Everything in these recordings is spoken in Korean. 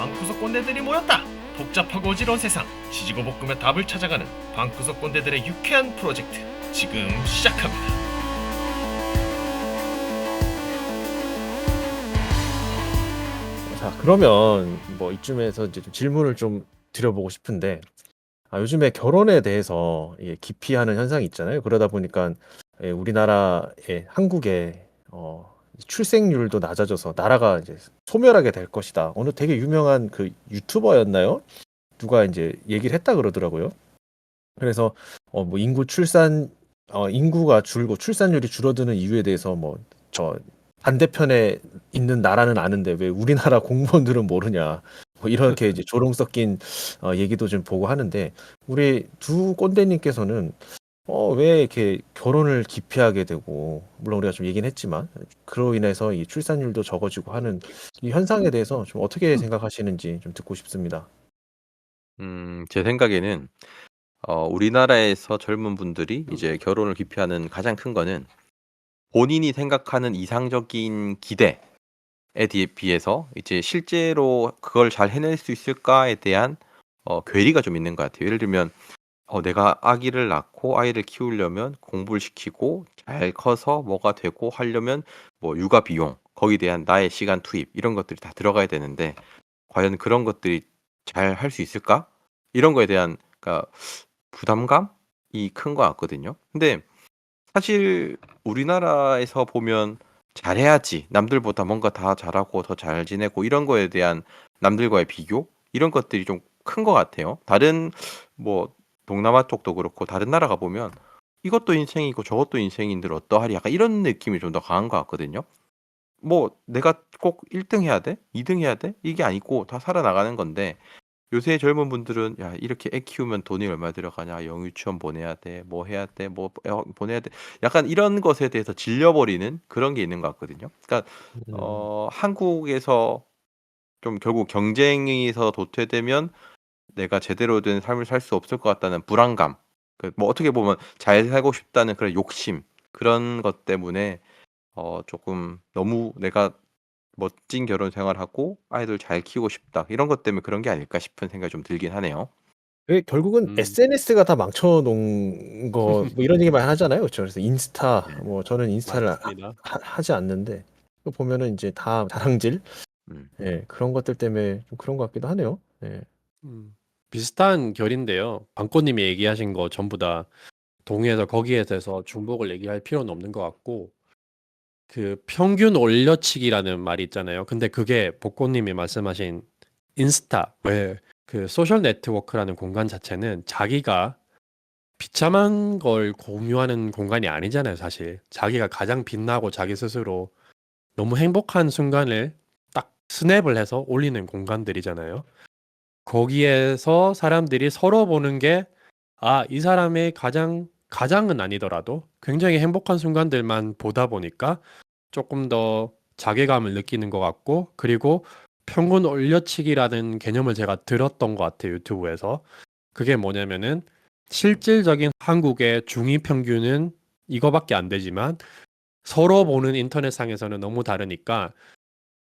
방구석 꼰대들이 모였다. 복잡하고 어지러운 세상, 지지고 볶으며 답을 찾아가는 방구석 꼰대들의 유쾌한 프로젝트, 지금 시작합니다. 자, 그러면 뭐 이쯤에서 이제 좀 질문을 좀 드려보고 싶은데, 요즘에 결혼에 대해서 기피하는 현상이 있잖아요. 그러다 보니까 우리나라의 한국의 출생률도 낮아져서 나라가 이제 소멸하게 될 것이다. 어느 되게 유명한 그 유튜버였나요? 누가 이제 얘기를 했다 그러더라고요. 그래서 뭐 인구가 줄고 출산율이 줄어드는 이유에 대해서 뭐 저 반대편에 있는 나라는 아는데 왜 우리나라 공무원들은 모르냐. 뭐 이렇게 이제 조롱 섞인 얘기도 좀 보고 하는데, 우리 두 꼰대님께서는 왜 이렇게 결혼을 기피하게 되고, 물론 우리가 좀 얘기는 했지만 그로 인해서 이 출산율도 적어지고 하는 이 현상에 대해서 좀 어떻게 생각하시는지 좀 듣고 싶습니다. 제 생각에는 우리나라에서 젊은 분들이 이제 결혼을 기피하는 가장 큰 거는 본인이 생각하는 이상적인 기대에 비해서 이제 실제로 그걸 잘 해낼 수 있을까에 대한 괴리가 좀 있는 것 같아요. 예를 들면 내가 아기를 낳고 아이를 키우려면 공부를 시키고 잘 커서 뭐가 되고 하려면 뭐 육아 비용, 거기에 대한 나의 시간 투입 이런 것들이 다 들어가야 되는데 과연 그런 것들이 잘 할 수 있을까? 이런 거에 대한 그러니까 부담감이 큰 것 같거든요. 근데 사실 우리나라에서 보면 잘해야지 남들보다 뭔가 다 잘하고 더 잘 지내고 이런 거에 대한 남들과의 비교 이런 것들이 좀 큰 것 같아요. 다른 뭐 동남아 쪽도 그렇고 다른 나라가 보면 이것도 인생이고 저것도 인생인들 어떠하리 약간 이런 느낌이 좀 더 강한 것 같거든요. 뭐 내가 꼭 1등 해야 돼? 2등 해야 돼? 이게 아니고 다 살아나가는 건데 요새 젊은 분들은 야 이렇게 애 키우면 돈이 얼마 들어가냐 영유치원 보내야 돼 뭐 해야 돼 뭐 보내야 돼 약간 이런 것에 대해서 질려버리는 그런 게 있는 것 같거든요. 그러니까 음. 한국에서 좀 결국 경쟁에서 도태되면 내가 제대로 된 삶을 살 수 없을 것 같다는 불안감, 그 뭐 어떻게 보면 잘 살고 싶다는 그런 욕심 그런 것 때문에 조금 너무 내가 멋진 결혼 생활하고 아이들 잘 키우고 싶다 이런 것 때문에 그런 게 아닐까 싶은 생각이 좀 들긴 하네요. 결국은 음. SNS가 다 망쳐놓은 거, 뭐 이런 얘기만 하잖아요. 그렇죠. 그래서 인스타, 네. 뭐 저는 인스타를 맞습니다. 하지 않는데, 그거 보면은 이제 다 다랑질, 음. 그런 것들 때문에 좀 그런 것 같기도 하네요. 예. 음. 비슷한 결인데요. 방꼬님이 얘기하신 거 전부 다 동의해서 거기에 대해서 중복을 얘기할 필요는 없는 것 같고, 그 평균 올려치기라는 말이 있잖아요. 근데 그게 복고님이 말씀하신 인스타, 왜 그 소셜 네트워크라는 공간 자체는 자기가 비참한 걸 공유하는 공간이 아니잖아요, 사실. 자기가 가장 빛나고 자기 스스로 너무 행복한 순간을 딱 스냅을 해서 올리는 공간들이잖아요. 거기에서 사람들이 서로 보는 게, 이 사람의 가장은 아니더라도 굉장히 행복한 순간들만 보다 보니까 조금 더 자괴감을 느끼는 것 같고, 그리고 평균 올려치기라는 개념을 제가 들었던 것 같아요, 유튜브에서. 그게 뭐냐면은 실질적인 한국의 중위 평균은 이거밖에 안 되지만 서로 보는 인터넷상에서는 너무 다르니까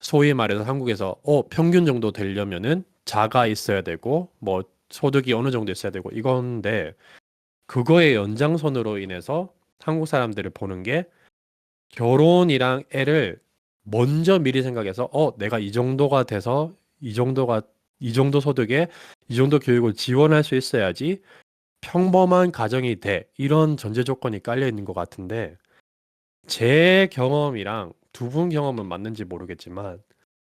소위 말해서 한국에서 평균 정도 되려면은 자가 있어야 되고 뭐 소득이 어느 정도 있어야 되고 이건데, 그거의 연장선으로 인해서 한국 사람들을 보는 게 결혼이랑 애를 먼저 미리 생각해서 내가 이 정도가 돼서 이 정도 소득에 이 정도 교육을 지원할 수 있어야지 평범한 가정이 돼. 이런 전제 조건이 깔려 있는 것 같은데, 제 경험이랑 두 분 경험은 맞는지 모르겠지만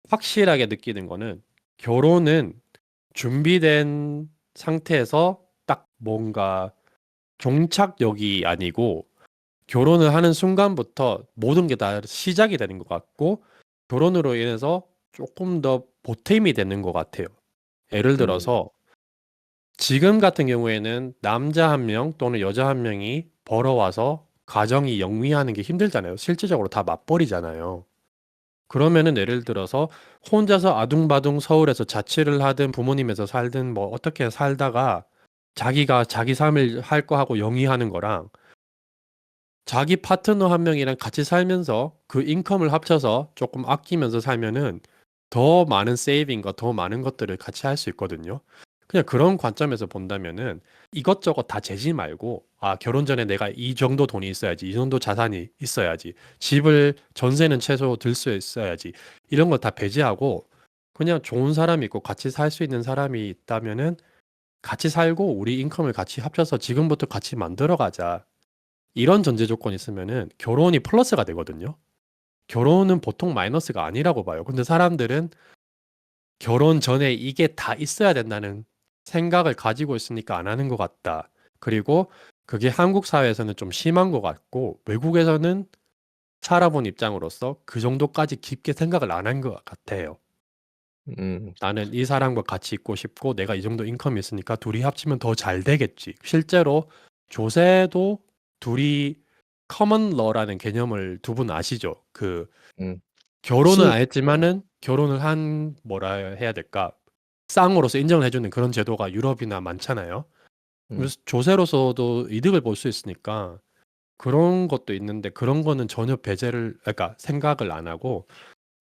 확실하게 느끼는 거는 결혼은 준비된 상태에서 딱 뭔가 종착역이 아니고 결혼을 하는 순간부터 모든 게 다 시작이 되는 것 같고, 결혼으로 인해서 조금 더 보탬이 되는 것 같아요. 예를 들어서 지금 같은 경우에는 남자 한 명 또는 여자 한 명이 벌어와서 가정이 영위하는 게 힘들잖아요. 실질적으로 다 맞벌이잖아요. 그러면은 예를 들어서 혼자서 아둥바둥 서울에서 자취를 하든 부모님에서 살든 뭐 어떻게 살다가 자기가 자기 삶을 할 거 하고 영위하는 거랑 자기 파트너 한 명이랑 같이 살면서 그 인컴을 합쳐서 조금 아끼면서 살면은 더 많은 세이빙과 더 많은 것들을 같이 할 수 있거든요. 그냥 그런 관점에서 본다면은 이것저것 다 재지 말고 아, 결혼 전에 내가 이 정도 돈이 있어야지, 이 정도 자산이 있어야지, 집을 전세는 최소 들 수 있어야지, 이런 거 다 배제하고 그냥 좋은 사람이 있고 같이 살 수 있는 사람이 있다면은 같이 살고 우리 인컴을 같이 합쳐서 지금부터 같이 만들어 가자. 이런 전제 조건이 있으면은 결혼이 플러스가 되거든요. 결혼은 보통 마이너스가 아니라고 봐요. 근데 사람들은 결혼 전에 이게 다 있어야 된다는 생각을 가지고 있으니까 안 하는 것 같다. 그리고 그게 한국 사회에서는 좀 심한 것 같고 외국에서는 살아본 입장으로서 그 정도까지 깊게 생각을 안 한 것 같아요. 음. 나는 이 사람과 같이 있고 싶고 내가 이 정도 인컴이 있으니까 둘이 합치면 더 잘 되겠지. 실제로 조세도 둘이 커먼 러라는 개념을 두 분 아시죠? 그 음. 결혼은 시 안 했지만은 결혼을 한 뭐라 해야 될까? 쌍으로서 인정을 해주는 그런 제도가 유럽이나 많잖아요. 그래서 조세로서도 이득을 볼 수 있으니까 그런 것도 있는데 그런 거는 전혀 배제를 그러니까 생각을 안 하고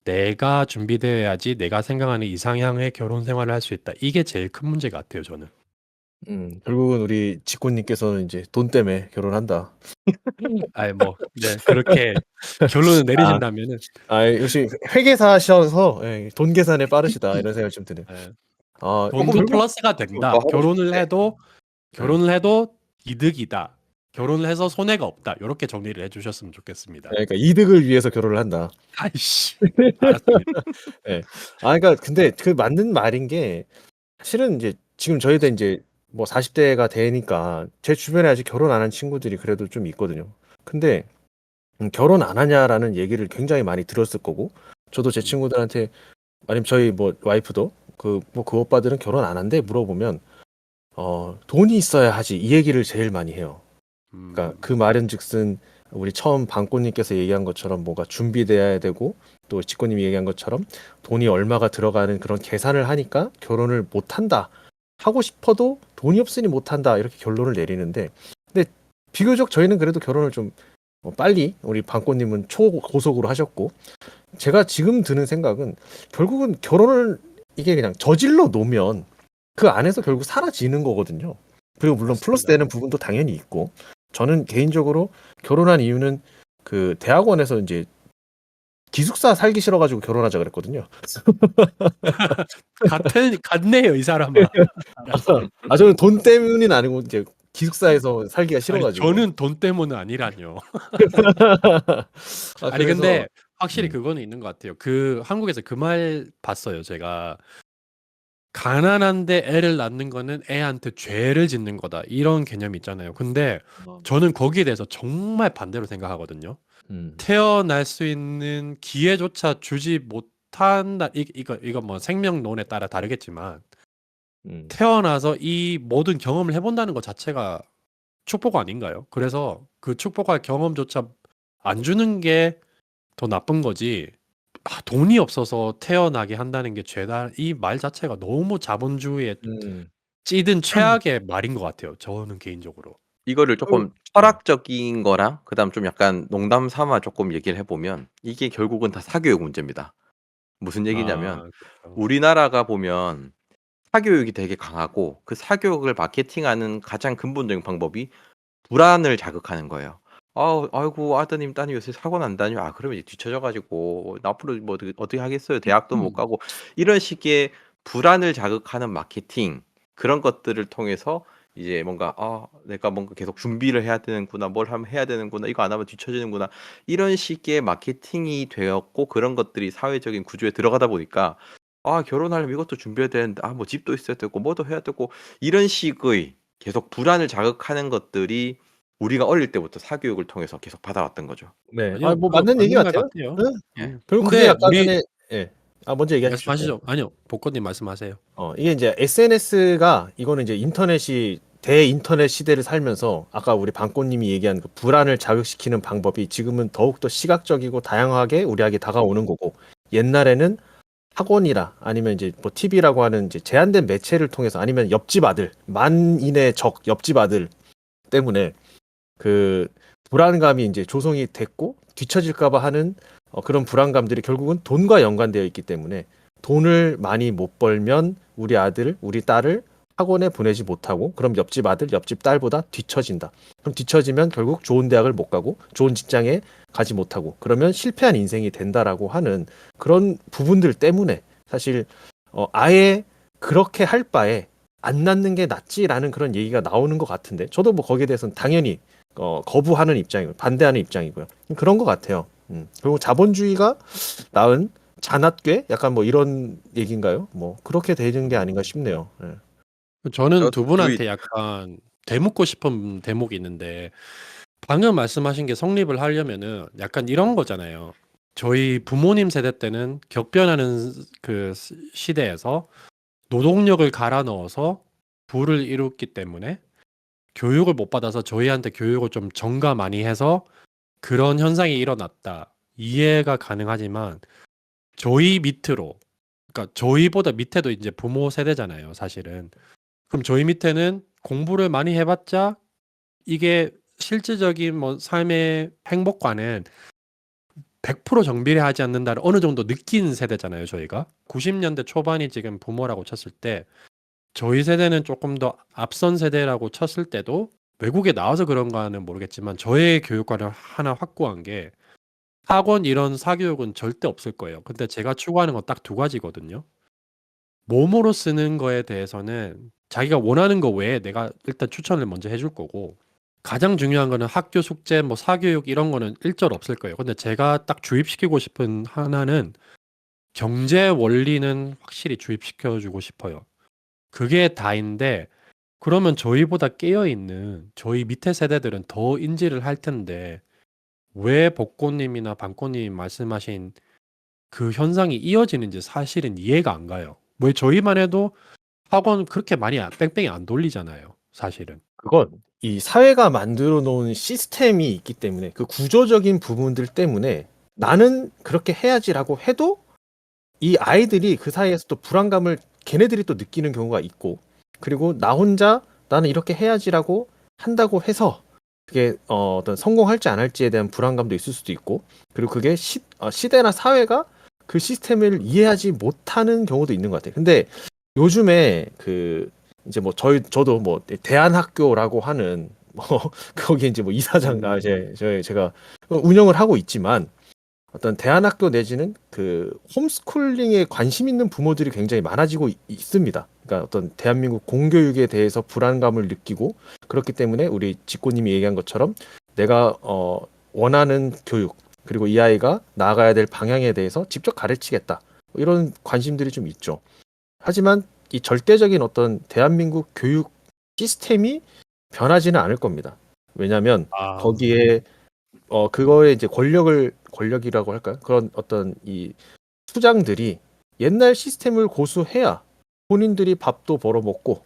내가 준비되어야지 내가 생각하는 이상향의 결혼 생활을 할 수 있다. 이게 제일 큰 문제 같아요, 저는. 결국은 우리 직구님께서는 이제 돈 때문에 결혼한다. 아이 뭐 네, 그렇게 결론을 아, 내리신다면은 역시 회계사셔서 예, 돈 계산에 빠르시다 이런 생각이 좀 드네요. 예, 돈도 결국 플러스가 더 된다. 하고 싶은데. 결혼을 해도 이득이다. 결혼을 해서 손해가 없다. 이렇게 정리를 해주셨으면 좋겠습니다. 그러니까 이득을 위해서 결혼을 한다. 아이씨, 알았습니다. 예. 그러니까 근데 그 맞는 말인 게 사실은 이제 지금 저희도 이제 뭐 40대가 되니까 제 주변에 아직 결혼 안 한 친구들이 그래도 좀 있거든요. 근데 결혼 안 하냐라는 얘기를 굉장히 많이 들었을 거고 저도 제 친구들한테 아니면 저희 뭐 와이프도 그 오빠들은 결혼 안 한대 물어보면 돈이 있어야 하지 이 얘기를 제일 많이 해요. 그러니까 그 말은즉슨 우리 처음 방꽃님께서 얘기한 것처럼 뭐가 준비돼야 되고 또 직구님이 얘기한 것처럼 돈이 얼마가 들어가는 그런 계산을 하니까 결혼을 못 한다. 하고 싶어도 돈이 없으니 못 한다. 이렇게 결론을 내리는데 근데 비교적 저희는 그래도 결혼을 좀 빨리 우리 방꽃님은 초고속으로 하셨고 제가 지금 드는 생각은 결국은 결혼을 이게 그냥 저질러 놓으면 그 안에서 결국 사라지는 거거든요. 그리고 물론 플러스 되는 부분도 당연히 있고 저는 개인적으로 결혼한 이유는 그 대학원에서 이제 기숙사 살기 싫어가지고 결혼하자 그랬거든요. 같네요, 이 사람아. 저는 돈 때문은 아니고 이제 기숙사에서 살기가 아니, 싫어가지고. 저는 돈 때문은 아니라뇨. 아니, 그래서 근데 확실히 그거는 있는 것 같아요. 그 한국에서 그 말 봤어요, 제가. 가난한데 애를 낳는 거는 애한테 죄를 짓는 거다. 이런 개념이 있잖아요. 근데 저는 거기에 대해서 정말 반대로 생각하거든요. 태어날 수 있는 기회조차 주지 못한다. 이거 뭐 생명론에 따라 다르겠지만 태어나서 이 모든 경험을 해본다는 것 자체가 축복 아닌가요? 그래서 그 축복할 경험조차 안 주는 게 더 나쁜 거지. 돈이 없어서 태어나게 한다는 게 죄다. 이 말 자체가 너무 자본주의에 찌든 최악의 말인 것 같아요. 저는 개인적으로. 이거를 조금 철학적인 거랑 그다음 좀 약간 농담 삼아 조금 얘기를 해보면 이게 결국은 다 사교육 문제입니다. 무슨 얘기냐면 그렇죠. 우리나라가 보면 사교육이 되게 강하고 그 사교육을 마케팅하는 가장 근본적인 방법이 불안을 자극하는 거예요. 아이고 아드님 따님 요새 사고 난다니. 그러면 이제 뒤처져가지고 앞으로 뭐 어떻게 하겠어요. 대학도 못 가고 이런 식의 불안을 자극하는 마케팅 그런 것들을 통해서 이제 뭔가 내가 뭔가 계속 준비를 해야 되는구나, 뭘 하면 해야 되는구나, 이거 안 하면 뒤처지는구나 이런 식의 마케팅이 되었고 그런 것들이 사회적인 구조에 들어가다 보니까 결혼하려면 이것도 준비해야 되는데 뭐 집도 있어야 되고 뭐도 해야 되고 이런 식의 계속 불안을 자극하는 것들이 우리가 어릴 때부터 사교육을 통해서 계속 받아왔던 거죠. 네. 아니요, 뭐 그거 맞는 얘기 맞는 말 같아요. 같아요. 네. 결국 그게 근데 아까 우리 전에 먼저 얘기해 주시죠. 말씀하시죠. 아니요, 복권님 말씀하세요. 이게 이제 SNS가 이거는 이제 인터넷이 대인터넷 시대를 살면서 아까 우리 방꽃님이 얘기한 그 불안을 자극시키는 방법이 지금은 더욱더 시각적이고 다양하게 우리에게 다가오는 거고 옛날에는 학원이라 아니면 이제 뭐 TV라고 하는 이제 제한된 매체를 통해서 아니면 옆집 아들 만인의 적 옆집 아들 때문에 그 불안감이 이제 조성이 됐고 뒤처질까봐 하는 그런 불안감들이 결국은 돈과 연관되어 있기 때문에 돈을 많이 못 벌면 우리 아들, 우리 딸을 학원에 보내지 못하고 그럼 옆집 아들, 옆집 딸보다 뒤처진다. 그럼 뒤처지면 결국 좋은 대학을 못 가고 좋은 직장에 가지 못하고 그러면 실패한 인생이 된다라고 하는 그런 부분들 때문에 사실 아예 그렇게 할 바에 안 낳는 게 낫지라는 그런 얘기가 나오는 것 같은데 저도 뭐 거기에 대해서는 당연히 거부하는 입장이고 반대하는 입장이고요. 그런 것 같아요. 그리고 자본주의가 낳은 잔압괴 약간 뭐 이런 얘기인가요? 뭐 그렇게 되는 게 아닌가 싶네요. 예. 저는 두 저희 분한테 약간 되묻고 싶은 대목이 있는데 방금 말씀하신 게 성립을 하려면은 약간 이런 거잖아요. 저희 부모님 세대 때는 격변하는 그 시대에서 노동력을 갈아 넣어서 부를 이뤘기 때문에 교육을 못 받아서 저희한테 교육을 좀 전가 많이 해서 그런 현상이 일어났다. 이해가 가능하지만 저희 밑으로, 그러니까 저희보다 밑에도 이제 부모 세대잖아요, 사실은. 그럼 저희 밑에는 공부를 많이 해봤자 이게 실질적인 뭐 삶의 행복과는 100% 정비례하지 않는다를 어느 정도 느낀 세대잖아요, 저희가. 90년대 초반이 지금 부모라고 쳤을 때 저희 세대는 조금 더 앞선 세대라고 쳤을 때도 외국에 나와서 그런가는 모르겠지만 저의 교육관을 하나 확고한 게 학원 이런 사교육은 절대 없을 거예요. 근데 제가 추구하는 건 딱 두 가지거든요. 몸으로 쓰는 거에 대해서는 자기가 원하는 거 외에 내가 일단 추천을 먼저 해줄 거고 가장 중요한 거는 학교 숙제, 뭐 사교육 이런 거는 일절 없을 거예요. 근데 제가 딱 주입시키고 싶은 하나는 경제 원리는 확실히 주입시켜주고 싶어요. 그게 다인데 그러면 저희보다 깨어있는 저희 밑에 세대들은 더 인지를 할 텐데 왜 복고님이나 방고님이 말씀하신 그 현상이 이어지는지 사실은 이해가 안 가요. 왜 저희만 해도 학원 그렇게 많이 뺑뺑이 안 돌리잖아요, 사실은. 그건 이 사회가 만들어 놓은 시스템이 있기 때문에 그 구조적인 부분들 때문에 나는 그렇게 해야지라고 해도 이 아이들이 그 사이에서 또 불안감을 걔네들이 또 느끼는 경우가 있고 그리고 나 혼자 나는 이렇게 해야지라고 한다고 해서 그게 어떤 성공할지 안 할지에 대한 불안감도 있을 수도 있고 그리고 그게 시대나 사회가 그 시스템을 이해하지 못하는 경우도 있는 것 같아요. 근데 요즘에 그 이제 뭐 저도 뭐 대안학교라고 하는 뭐 거기 이제 뭐 이사장 제가 운영을 하고 있지만 어떤 대안학교 내지는 그 홈스쿨링에 관심 있는 부모들이 굉장히 많아지고 있습니다. 그러니까 어떤 대한민국 공교육에 대해서 불안감을 느끼고 그렇기 때문에 우리 직고님이 얘기한 것처럼 내가 원하는 교육 그리고 이 아이가 나아가야 될 방향에 대해서 직접 가르치겠다 이런 관심들이 좀 있죠. 하지만 이 절대적인 어떤 대한민국 교육 시스템이 변하지는 않을 겁니다. 왜냐하면 거기에 그거에 이제 권력이라고 할까요? 그런 어떤 이 수장들이 옛날 시스템을 고수해야 본인들이 밥도 벌어먹고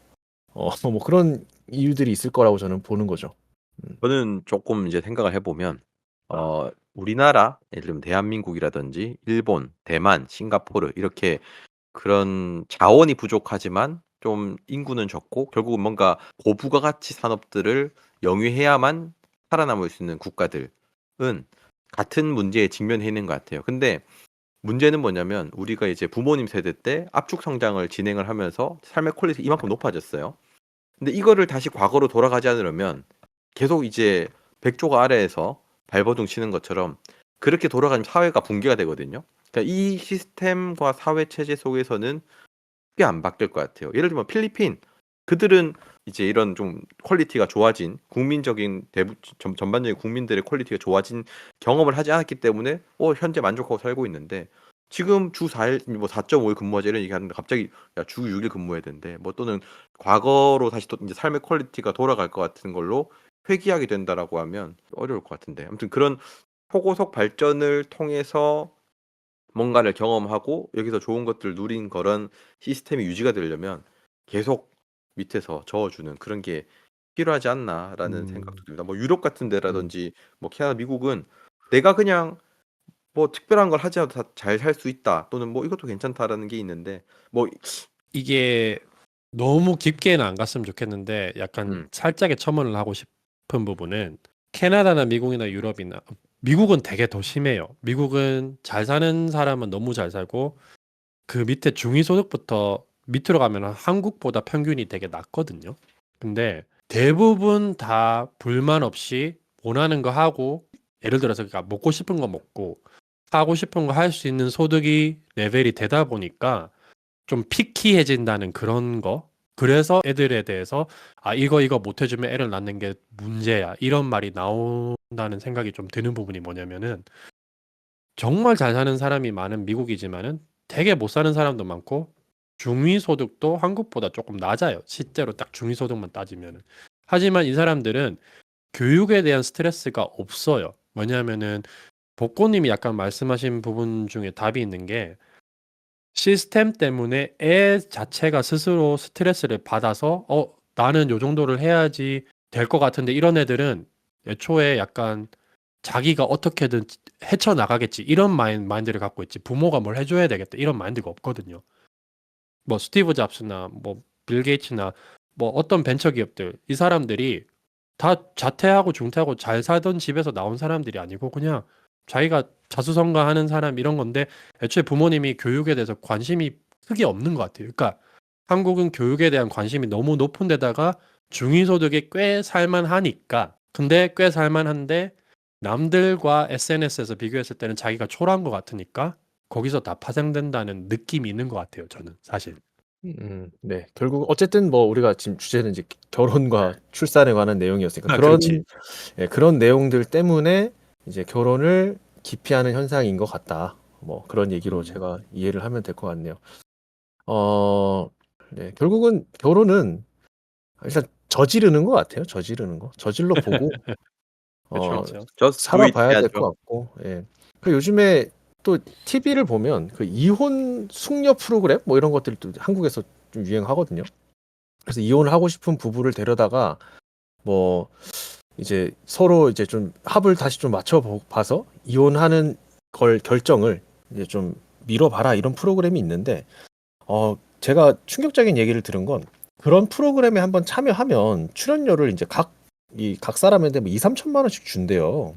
뭐 그런 이유들이 있을 거라고 저는 보는 거죠. 저는 조금 이제 생각을 해보면 우리나라 예를 들면 대한민국이라든지 일본, 대만, 싱가포르 이렇게 그런 자원이 부족하지만 좀 인구는 적고 결국은 뭔가 고부가가치 산업들을 영위해야만 살아남을 수 있는 국가들은 같은 문제에 직면해 있는 것 같아요. 근데 문제는 뭐냐면 우리가 이제 부모님 세대 때 압축 성장을 진행을 하면서 삶의 퀄리티 이만큼 높아졌어요. 근데 이거를 다시 과거로 돌아가지 않으려면 계속 이제 백조가 아래에서 발버둥 치는 것처럼 그렇게 돌아가면 사회가 붕괴가 되거든요. 그러니까 이 시스템과 사회 체제 속에서는 꽤 안 바뀔 것 같아요. 예를 들면 필리핀 그들은 이제 이런 좀 퀄리티가 좋아진 국민적인 전반적인 국민들의 퀄리티가 좋아진 경험을 하지 않았기 때문에 현재 만족하고 살고 있는데 지금 주 4일 뭐 4.5일 근무하자 이런 얘기하는데 갑자기 야, 주 6일 근무해야 된대. 뭐 또는 과거로 다시 또 이제 삶의 퀄리티가 돌아갈 것 같은 걸로 회귀하게 된다라고 하면 어려울 것 같은데. 아무튼 그런 초고속 발전을 통해서 뭔가를 경험하고 여기서 좋은 것들을 누린 그런 시스템이 유지가 되려면 계속 밑에서 저어주는 그런 게 필요하지 않나라는 생각도 듭니다. 뭐 유럽 같은 데라든지 뭐 캐나다, 미국은 내가 그냥 뭐 특별한 걸 하지 않아도 다 잘 살 수 있다 또는 뭐 이것도 괜찮다라는 게 있는데 뭐 이게 너무 깊게는 안 갔으면 좋겠는데 약간 살짝의 첨언을 하고 싶은 부분은 캐나다나 미국이나 유럽이나 미국은 되게 더 심해요. 미국은 잘 사는 사람은 너무 잘 살고 그 밑에 중위소득부터 밑으로 가면 한국보다 평균이 되게 낮거든요. 근데 대부분 다 불만 없이 원하는 거 하고 예를 들어서 그러니까 먹고 싶은 거 먹고 하고 싶은 거 할 수 있는 소득이 레벨이 되다 보니까 좀 피키해진다는 그런 거. 그래서 애들에 대해서 아 이거 못 해주면 애를 낳는 게 문제야 이런 말이 나온다는 생각이 좀 드는 부분이 뭐냐면은 정말 잘 사는 사람이 많은 미국이지만은 되게 못 사는 사람도 많고 중위소득도 한국보다 조금 낮아요. 실제로 딱 중위소득만 따지면은. 하지만 이 사람들은 교육에 대한 스트레스가 없어요. 뭐냐면은 복고님이 약간 말씀하신 부분 중에 답이 있는 게 시스템 때문에 애 자체가 스스로 스트레스를 받아서 나는 요 정도를 해야지 될 것 같은데 이런 애들은 애초에 약간 자기가 어떻게든 헤쳐나가겠지 이런 마인드를 갖고 있지 부모가 뭘 해줘야 되겠다 이런 마인드가 없거든요. 뭐 스티브 잡스나 뭐 빌 게이츠나 뭐 어떤 벤처 기업들 이 사람들이 다 자퇴하고 중퇴하고 잘 살던 집에서 나온 사람들이 아니고 그냥 자기가 자수성가하는 사람 이런 건데 애초에 부모님이 교육에 대해서 관심이 크게 없는 것 같아요. 그러니까 한국은 교육에 대한 관심이 너무 높은 데다가 중위소득이 꽤 살만하니까 근데 꽤 살만한데 남들과 SNS에서 비교했을 때는 자기가 초라한 것 같으니까 거기서 다 파생된다는 느낌이 있는 것 같아요. 저는 사실. 네. 결국 어쨌든 뭐 우리가 지금 주제는 이제 결혼과 출산에 관한 내용이었으니까 아, 그런 그렇지. 그런 내용들 때문에 이제 결혼을 기피하는 현상인 것 같다. 뭐 그런 얘기로 제가 이해를 하면 될 것 같네요. 어, 네. 결국은 결혼은 일단 저지르는 것 같아요. 저지르는 거. 저질러 보고 어, 그렇죠. Just do it 살아봐야 될 것 해야죠. 같고. 예. 그 요즘에 또 TV를 보면 그 이혼 숙녀 프로그램 뭐 이런 것들도 한국에서 좀 유행하거든요. 그래서 이혼을 하고 싶은 부부를 데려다가 뭐 이제 서로 이제 좀 합을 다시 좀 맞춰 봐서 이혼하는 걸 결정을 이제 좀 미뤄봐라 이런 프로그램이 있는데 제가 충격적인 얘기를 들은 건 그런 프로그램에 한번 참여하면 출연료를 이제 각 사람한테 뭐 2, 3천만 원씩 준대요.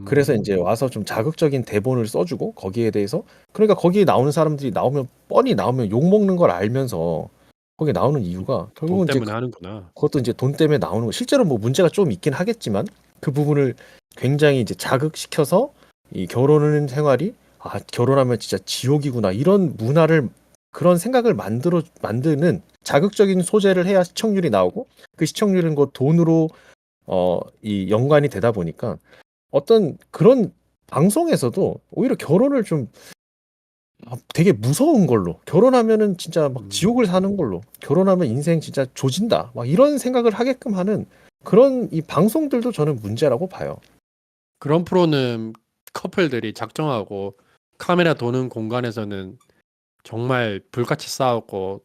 그래서 이제 와서 좀 자극적인 대본을 써주고 거기에 대해서 그러니까 거기에 나오는 사람들이 뻔히 나오면 욕 먹는 걸 알면서 거기에 나오는 이유가 돈 결국은 이제 때문에 하는구나. 그것도 이제 돈 때문에 나오는 거. 실제로 뭐 문제가 좀 있긴 하겠지만 그 부분을 굉장히 이제 자극시켜서 이 결혼 생활이 결혼하면 진짜 지옥이구나 이런 문화를 그런 생각을 만드는 자극적인 소재를 해야 시청률이 나오고 그 시청률은 그 돈으로 이 연관이 되다 보니까 어떤 그런 방송에서도 오히려 결혼을 좀 되게 무서운 걸로 결혼하면은 진짜 막 지옥을 사는 걸로 결혼하면 인생 진짜 조진다 막 이런 생각을 하게끔 하는 그런 이 방송들도 저는 문제라고 봐요. 그런 프로는 커플들이 작정하고 카메라 도는 공간에서는 정말 불같이 싸우고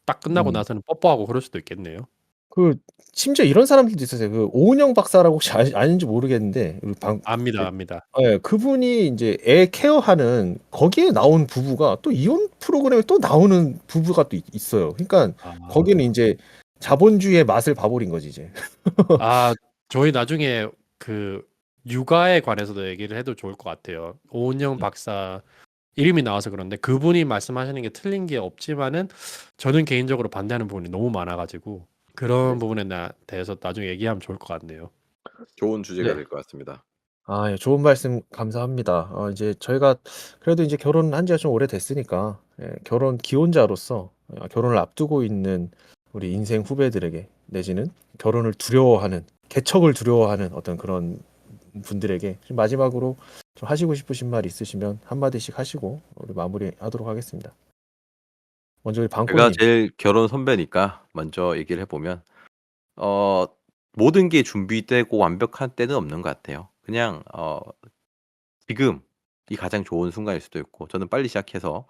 딱 끝나고 음. 나서는 뽀뽀하고 그럴 수도 있겠네요. 그 심지어 이런 사람들도 있었어요. 그 오은영 박사라고 혹시 아는지 모르겠는데 우리 압니다, 압니다. 예, 그분이 이제 애 케어하는 거기에 나온 부부가 또 이혼 프로그램에 또 나오는 부부가 또 있어요. 그러니까 거기는 이제 자본주의의 맛을 봐버린 거지 이제. 저희 나중에 그 육아에 관해서도 얘기를 해도 좋을 것 같아요. 오은영 박사 이름이 나와서 그런데 그분이 말씀하시는 게 틀린 게 없지만은 저는 개인적으로 반대하는 부분이 너무 많아가지고 그런 부분에 대해서 나중에 얘기하면 좋을 것 같네요. 좋은 주제가 네. 될 것 같습니다. 예, 좋은 말씀 감사합니다. 이제 저희가 그래도 이제 결혼한 지가 좀 오래됐으니까 결혼 기혼자로서 결혼을 앞두고 있는 우리 인생 후배들에게 내지는 결혼을 두려워하는 개척을 두려워하는 어떤 그런 분들에게 좀 마지막으로 좀 하시고 싶으신 말 있으시면 한마디씩 하시고 우리 마무리하도록 하겠습니다. 먼저 우리 제가 방꽃님. 제일 결혼 선배니까 먼저 얘기를 해보면 어, 모든 게 준비되고 완벽한 때는 없는 것 같아요. 그냥 지금이 가장 좋은 순간일 수도 있고 저는 빨리 시작해서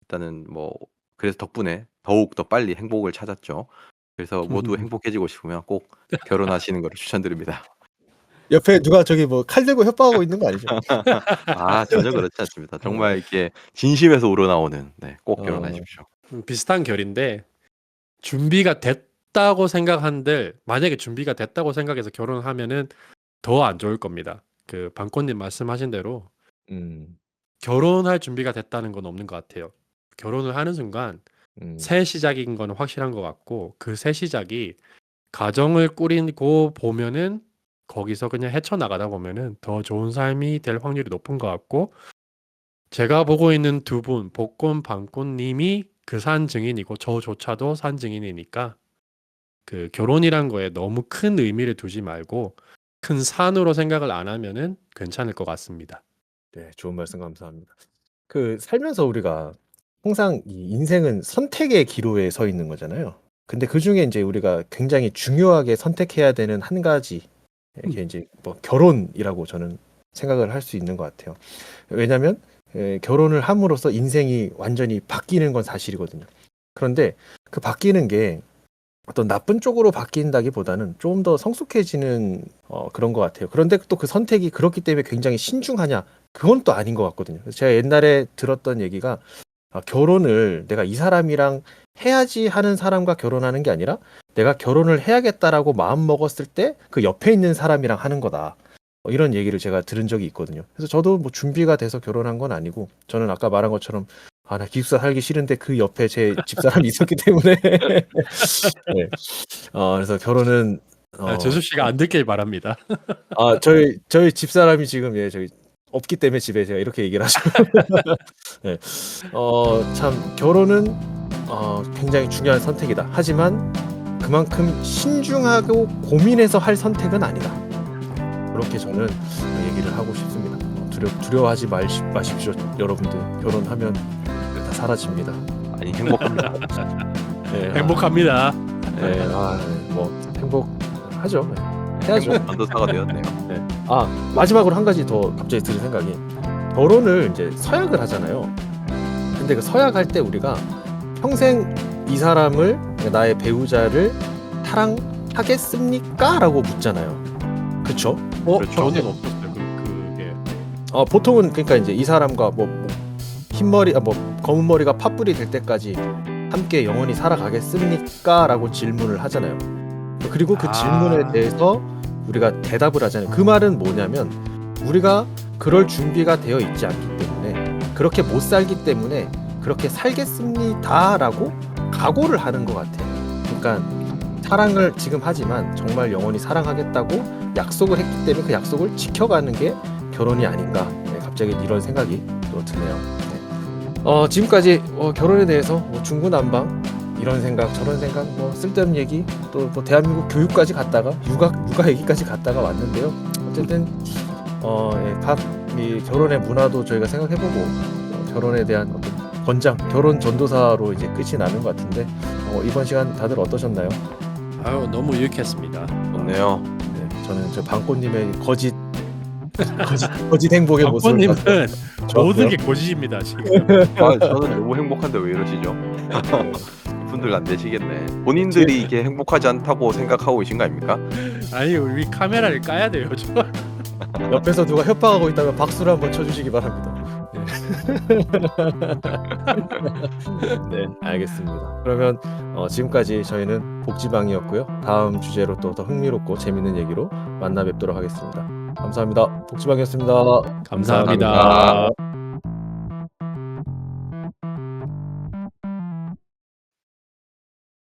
일단은 뭐 그래서 덕분에 더욱 더 빨리 행복을 찾았죠. 그래서 모두 행복해지고 싶으면 꼭 결혼하시는 거를 추천드립니다. 옆에 누가 저기 뭐 칼 들고 협박하고 있는 거 아니죠? 전혀 그렇지 않습니다. 정말 이렇게 진심에서 우러나오는 꼭 결혼하십시오. 비슷한 결인데 준비가 됐다고 생각한들 만약에 준비가 됐다고 생각해서 결혼하면은 더 안 좋을 겁니다. 그 방꽃님 말씀하신 대로 음. 결혼할 준비가 됐다는 건 없는 것 같아요. 결혼을 하는 순간 음. 새 시작인 건 확실한 것 같고 그 새 시작이 가정을 꾸리고 보면은 거기서 그냥 헤쳐나가다 보면은 더 좋은 삶이 될 확률이 높은 것 같고 제가 보고 있는 두 분, 복권, 방꽃님이 그 산 증인이고 저조차도 산 증인이니까 그 결혼이란 거에 너무 큰 의미를 두지 말고 큰 산으로 생각을 안 하면은 괜찮을 것 같습니다. 네, 좋은 말씀 감사합니다. 그 살면서 우리가 항상 이 인생은 선택의 기로에 서 있는 거잖아요. 근데 그중에 이제 우리가 굉장히 중요하게 선택해야 되는 한 가지 이게 이제 뭐 결혼이라고 저는 생각을 할 수 있는 것 같아요. 왜냐하면 결혼을 함으로써 인생이 완전히 바뀌는 건 사실이거든요. 그런데 그 바뀌는 게 어떤 나쁜 쪽으로 바뀐다기보다는 좀 더 성숙해지는 그런 것 같아요. 그런데 또 그 선택이 그렇기 때문에 굉장히 신중하냐? 그건 또 아닌 것 같거든요. 그래서 제가 옛날에 들었던 얘기가 결혼을 내가 이 사람이랑 해야지 하는 사람과 결혼하는 게 아니라 내가 결혼을 해야겠다라고 마음 먹었을 때 그 옆에 있는 사람이랑 하는 거다. 이런 얘기를 제가 들은 적이 있거든요. 그래서 저도 뭐 준비가 돼서 결혼한 건 아니고 저는 아까 말한 것처럼 나 기숙사 살기 싫은데 그 옆에 제 집사람이 있었기 때문에 네. 그래서 결혼은 재수 씨가 안 듣길 바랍니다. 저희 집사람이 지금 저기 없기 때문에 집에 제가 이렇게 얘기를 하죠. 네. 참 결혼은 굉장히 중요한 선택이다. 하지만 그만큼 신중하고 고민해서 할 선택은 아니다. 그렇게 저는 얘기를 하고 싶습니다. 두려워하지 마십시오, 여러분들. 결혼하면 다 사라집니다. 아니 행복합니다. 네, 행복합니다. 뭐 행복하죠. 네. 해야죠. 행복 전도사가 되었네요. 마지막으로 한 가지 더 갑자기 드는 생각이 결혼을 이제 서약을 하잖아요. 근데 그 서약할 때 우리가 평생 이 사람을 나의 배우자를 사랑하겠습니까? 라고 묻잖아요. 그쵸? 그렇죠. 저는 없었어요. 그게 보통은 그러니까 이제 이 사람과 뭐 흰머리 검은 머리가 팥불이 될 때까지 함께 영원히 살아가겠습니까? 라고 질문을 하잖아요. 그리고 그 질문에 대해서 우리가 대답을 하잖아요. 그 말은 뭐냐면 우리가 그럴 준비가 되어 있지 않기 때문에 그렇게 못 살기 때문에 그렇게 살겠습니다라고 각오를 하는 것 같아요. 그러니까 사랑을 지금 하지만 정말 영원히 사랑하겠다고 약속을 했기 때문에 그 약속을 지켜가는 게 결혼이 아닌가. 갑자기 이런 생각이 또 드네요. 지금까지 결혼에 대해서 뭐 중구난방 이런 생각 저런 생각 뭐 쓸데없는 얘기 또 뭐 대한민국 교육까지 갔다가 육아 얘기까지 갔다가 왔는데요. 어쨌든 이 결혼의 문화도 저희가 생각해보고 결혼에 대한 어떤 결혼 전도사로 이제 끝이 나는 것 같은데 이번 시간 다들 어떠셨나요? 너무 유익했습니다. 좋네요. 네, 저는 저 방꽃님의 거짓 행복의 모습을 방꽃님은 좋았고요. 모든 게 거짓입니다 지금. 저는 너무 행복한데 왜 이러시죠? 분들 안 되시겠네. 본인들이 이게 행복하지 않다고 생각하고 계신 거 아닙니까? 아니 우리 카메라를 까야 돼요. 옆에서 누가 협박하고 있다면 박수를 한번 쳐주시기 바랍니다. 네, 알겠습니다. 그러면 지금까지 저희는 복지방이었고요. 다음 주제로 또 더 흥미롭고 재밌는 얘기로 만나 뵙도록 하겠습니다. 감사합니다. 복지방이었습니다. 감사합니다.